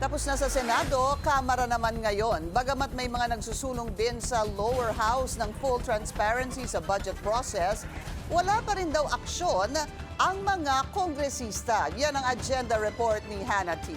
Tapos na sa Senado, Kamara naman ngayon. Bagamat may mga nagsusulong din sa lower house ng full transparency sa budget process, wala pa rin daw aksyon ang mga kongresista. Yan ang agenda report ni Hannah T.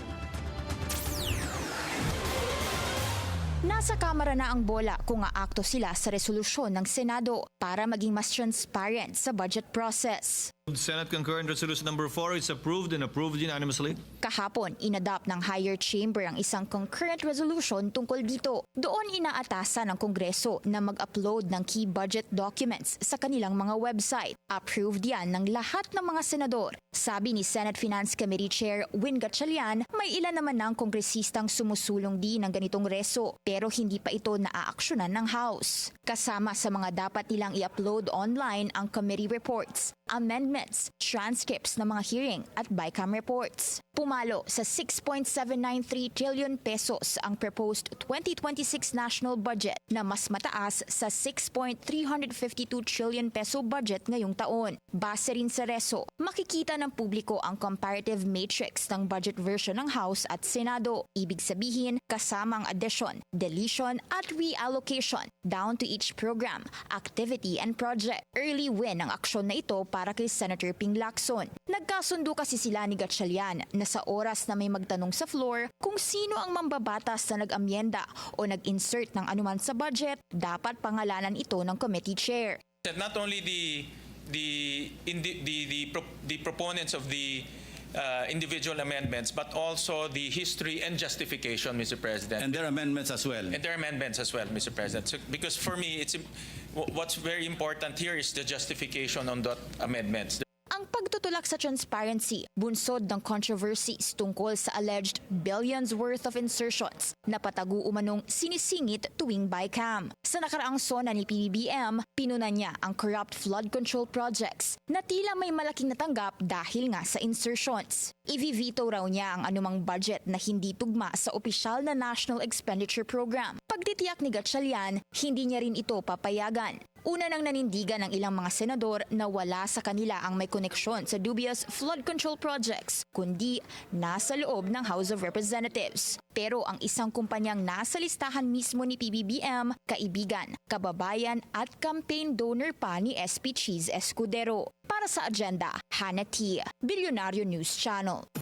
Nasa Kamara na ang bola kung aakto sila sa resolusyon ng Senado para maging mas transparent sa budget process. Senate Concurrent Resolution number 4 is approved and approved unanimously. Kahapon, inadapt ng higher chamber ang isang concurrent resolution tungkol dito. Doon inaatasan ng Kongreso na mag-upload ng key budget documents sa kanilang mga website. Approved yan ng lahat ng mga senador. Sabi ni Senate Finance Committee Chair Win Gatchalian, may ilan naman ng kongresistang sumusulong din ng ganitong reso pero hindi pa ito naaaksyonan ng House. Kasama sa mga dapat nilang i-upload online ang committee reports, amendments, transcripts ng mga hearing at BICAM reports. Pumalo sa 6.793 trillion pesos ang proposed 2026 national budget na mas mataas sa 6.352 trillion peso budget ngayong taon. Base rin sa reso, makikita ng publiko ang comparative matrix ng budget version ng House at Senado. Ibig sabihin, kasama ang addition, deletion at reallocation down to each program, activity and project. Early win ang aksyon na ito para kay Senator Ping Lacson. Nagkasundo kasi sila ni Gatchalian na sa oras na may magtanong sa floor kung sino ang mambabatas na nag-amyenda o nag-insert ng anuman sa budget, dapat pangalanan ito ng committee chair. Not only the proponents of the individual amendments, but also the history and justification, Mr. President. And their amendments as well. And their amendments as well, Mr. President. So, because for me, what's very important here is the justification on that amendments. Ang pagtutulak sa transparency, bunsod ng controversies tungkol sa alleged billions worth of insertions na patago umanong sinisingit tuwing BICAM. Sa nakaraang sona ni PBBM, pinunan niya ang corrupt flood control projects na tila may malaking natanggap dahil nga sa insertions. I-veto raw niya ang anumang budget na hindi tugma sa opisyal na National Expenditure Program. Pagtitiyak ni Gatchalian, hindi niya rin ito papayagan. Una nang nanindigan ng ilang mga senador na wala sa kanila ang may koneksyon sa dubious flood control projects, kundi nasa loob ng House of Representatives. Pero ang isang kumpanyang nasa listahan mismo ni PBBM, kaibigan, kababayan at campaign donor pa ni SP Cheese Escudero. Para sa agenda, Hannah T, Bilyonaryo News Channel.